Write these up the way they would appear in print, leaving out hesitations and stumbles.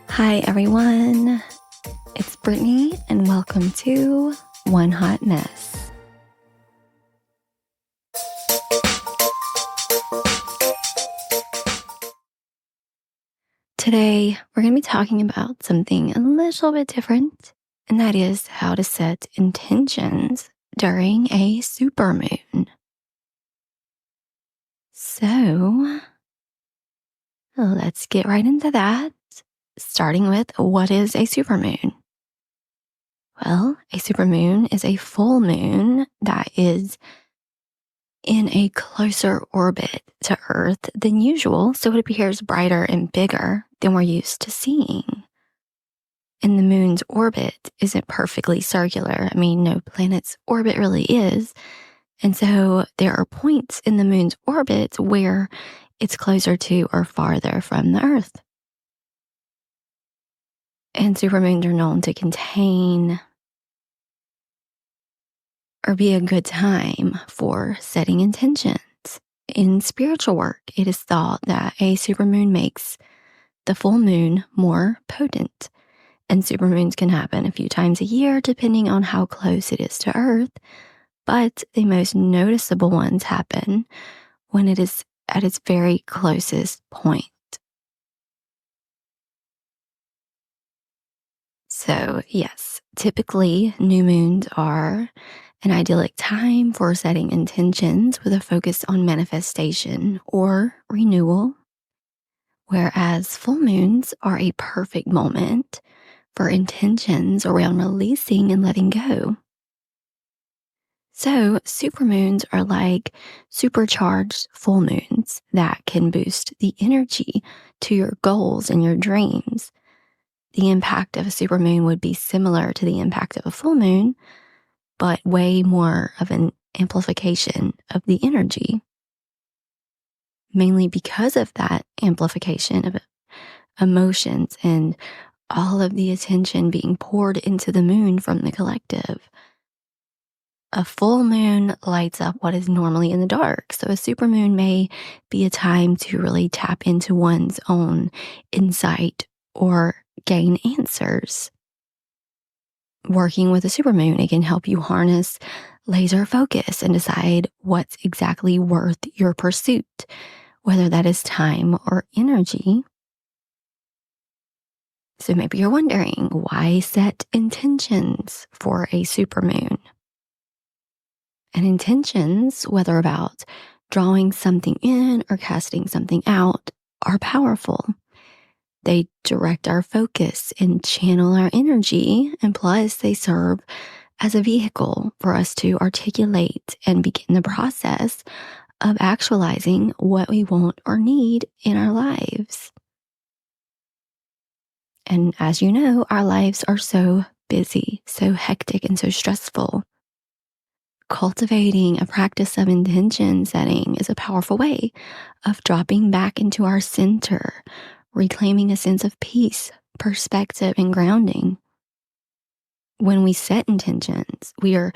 Hi, everyone. It's Brittany, and welcome to One Hot Mess. Today, we're going to be talking about something a little bit different, and that is how to set intentions during a supermoon. So, let's get right into that, starting with what is a supermoon? Well, a supermoon is a full moon that is in a closer orbit to Earth than usual, so it appears brighter and bigger than we're used to seeing. And the moon's orbit isn't perfectly circular. I mean, no planet's orbit really is. And so there are points in the moon's orbit where it's closer to or farther from the Earth. And supermoons are known to contain or be a good time for setting intentions. In spiritual work, it is thought that a supermoon makes the full moon more potent, and supermoons can happen a few times a year depending on how close it is to Earth, but the most noticeable ones happen when it is at its very closest point. So, yes, typically new moons are an idyllic time for setting intentions with a focus on manifestation or renewal, whereas full moons are a perfect moment for intentions around releasing and letting go. So, supermoons are like supercharged full moons that can boost the energy to your goals and your dreams. The impact of a supermoon would be similar to the impact of a full moon, but way more of an amplification of the energy. Mainly because of that amplification of emotions and all of the attention being poured into the moon from the collective. A full moon lights up what is normally in the dark. So a supermoon may be a time to really tap into one's own insight or gain answers. Working with a supermoon, it can help you harness laser focus and decide what's exactly worth your pursuit, whether that is time or energy. So maybe you're wondering, why set intentions for a supermoon? And intentions, whether about drawing something in or casting something out, are powerful. They direct our focus and channel our energy, and plus they serve as a vehicle for us to articulate and begin the process of actualizing what we want or need in our lives. And as you know, our lives are so busy, so hectic, and so stressful. Cultivating a practice of intention setting is a powerful way of dropping back into our center, reclaiming a sense of peace, perspective, and grounding. When we set intentions, we are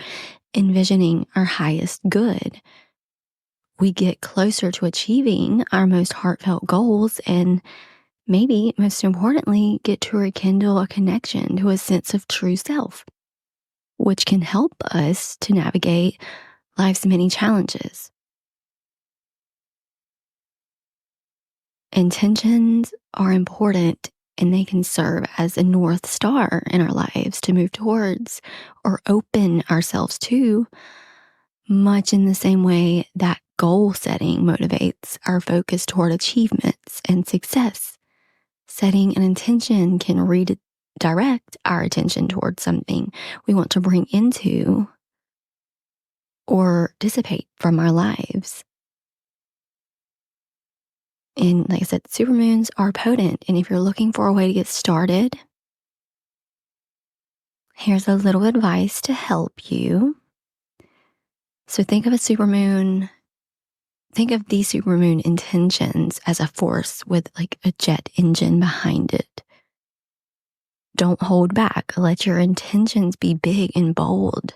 envisioning our highest good. We get closer to achieving our most heartfelt goals and maybe, most importantly, get to rekindle a connection to a sense of true self, which can help us to navigate life's many challenges. Intentions are important, and they can serve as a North Star in our lives to move towards or open ourselves to, much in the same way that goal setting motivates our focus toward achievements and success. Setting an intention can redirect our attention towards something we want to bring into or dissipate from our lives. And like I said, supermoons are potent. And if you're looking for a way to get started, here's a little advice to help you. So think of a supermoon, think of these supermoon intentions as a force with like a jet engine behind it. Don't hold back. Let your intentions be big and bold.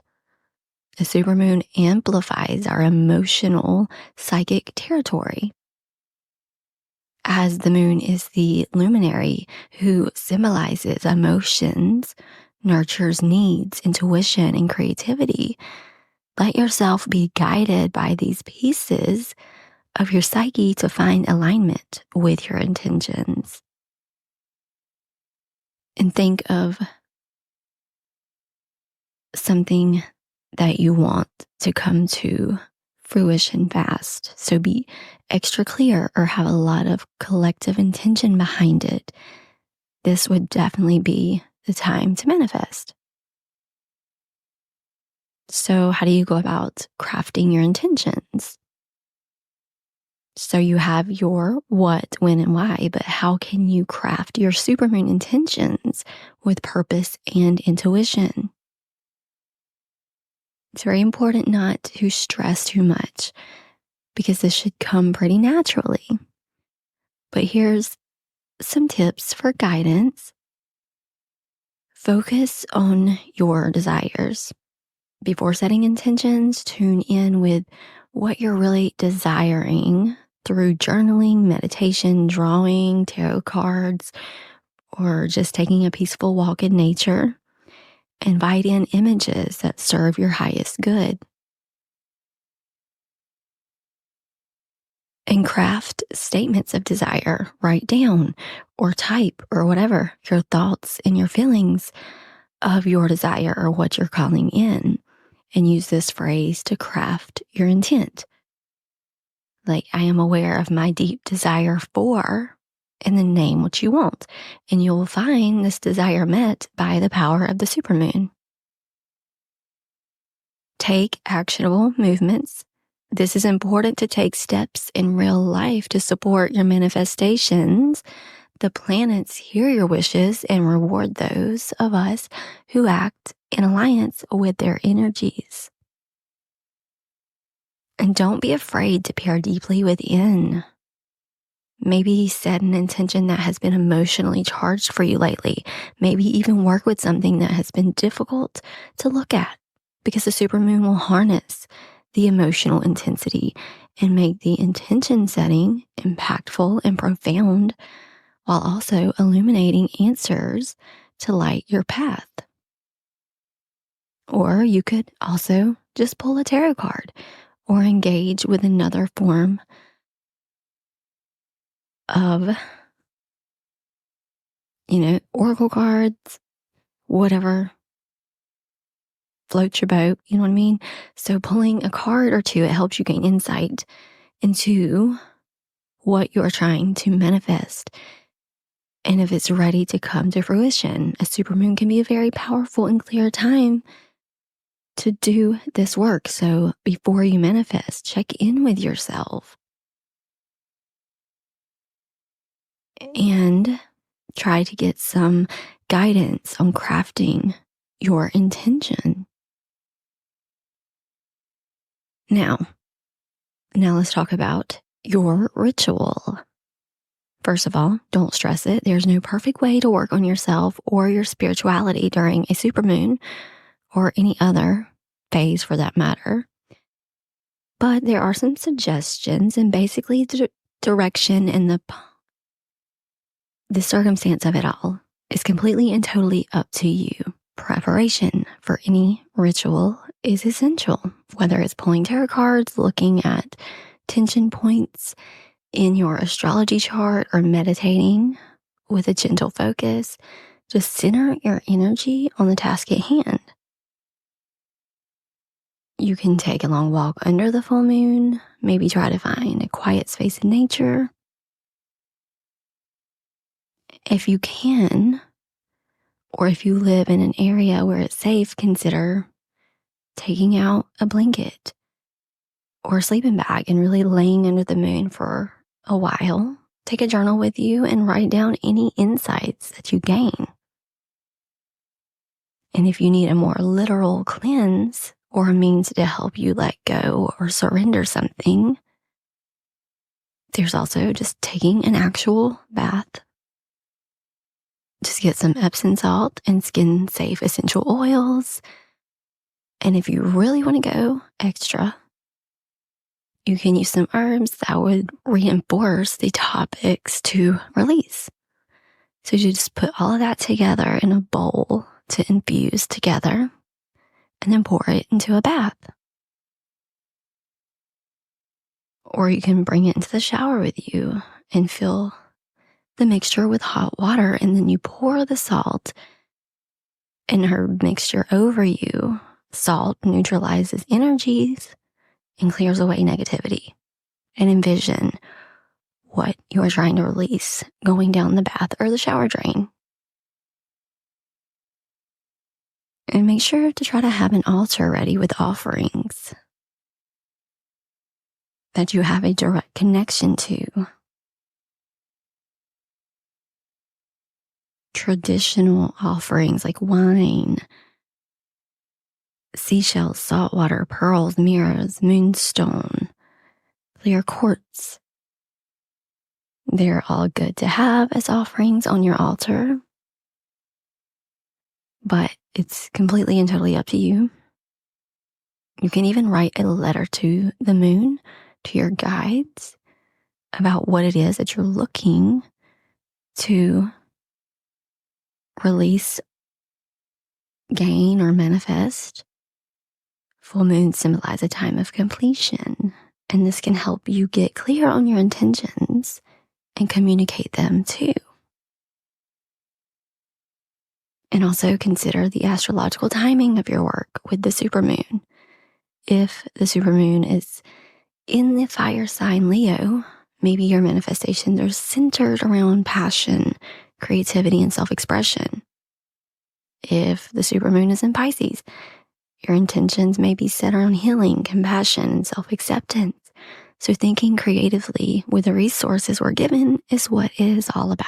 A supermoon amplifies our emotional, psychic territory. as the moon is the luminary who symbolizes emotions, nurtures needs, intuition, and creativity. Let yourself be guided by these pieces of your psyche to find alignment with your intentions. And think of something that you want to come to fruition fast. So be extra clear or have a lot of collective intention behind it. This would definitely be the time to manifest. So, how do you go about crafting your intentions? So, you have your what, when, and why, but how can you craft your supermoon intentions with purpose and intuition? It's very important not to stress too much because this should come pretty naturally. But here's some tips for guidance. Focus on your desires. Before setting intentions, tune in with what you're really desiring through journaling, meditation, drawing, tarot cards, or just taking a peaceful walk in nature. Invite in images that serve your highest good. And craft statements of desire. Write down or type or whatever your thoughts and your feelings of your desire or what you're calling in. And use this phrase to craft your intent. Like, I am aware of my deep desire for, and then name what you want. And you'll find this desire met by the power of the supermoon. Take actionable movements. This is important to take steps in real life to support your manifestations. The planets hear your wishes and reward those of us who act in alliance with their energies. And don't be afraid to peer deeply within. Maybe set an intention that has been emotionally charged for you lately. Maybe even work with something that has been difficult to look at, because the supermoon will harness the emotional intensity and make the intention setting impactful and profound, while also illuminating answers to light your path. Or you could also just pull a tarot card or engage with another form of, oracle cards, whatever floats your boat, you know what I mean? So pulling a card or two, it helps you gain insight into what you're trying to manifest. And if it's ready to come to fruition, a supermoon can be a very powerful and clear time to do this work. So before you manifest, check in with yourself and try to get some guidance on crafting your intention. Now let's talk about your ritual. First of all, don't stress it. There's no perfect way to work on yourself or your spirituality during a supermoon or any other phase for that matter. But there are some suggestions, and basically the direction and the circumstance of it all is completely and totally up to you. Preparation for any ritual is essential, whether it's pulling tarot cards, looking at tension points in your astrology chart, or meditating with a gentle focus. Just center your energy on the task at hand. You can take a long walk under the full moon, maybe try to find a quiet space in nature. If you can, or if you live in an area where it's safe, consider taking out a blanket or a sleeping bag and really laying under the moon for a while. Take a journal with you and write down any insights that you gain. And if you need a more literal cleanse or a means to help you let go or surrender something, there's also just taking an actual bath. Just get some Epsom salt and skin-safe essential oils. And if you really want to go extra, You can use some herbs that would reinforce the topics to release. So you just put all of that together in a bowl to infuse together and then pour it into a bath. Or you can bring it into the shower with you and fill the mixture with hot water, and then you pour the salt and herb mixture over you. Salt neutralizes energies and clears away negativity. And envision what you are trying to release going down the bath or the shower drain. And make sure to try to have an altar ready with offerings that you have a direct connection to. Traditional offerings like wine, seashells, salt water, pearls, mirrors, moonstone, clear quartz. They're all good to have as offerings on your altar, but it's completely and totally up to you. You can even write a letter to the moon, to your guides, about what it is that you're looking to release, gain, or manifest. Full moons symbolize a time of completion, and this can help you get clear on your intentions and communicate them too. And also consider the astrological timing of your work with the supermoon. If the supermoon is in the fire sign Leo, maybe your manifestations are centered around passion, creativity, and self-expression. If the supermoon is in Pisces, your intentions may be set around healing, compassion, and self-acceptance. So thinking creatively with the resources we're given is what it is all about.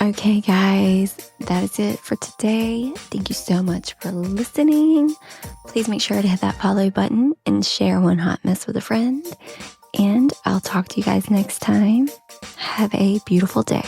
Okay, guys, that is it for today. Thank you so much for listening. Please make sure to hit that follow button and share one hot mess with a friend. And I'll talk to you guys next time. Have a beautiful day.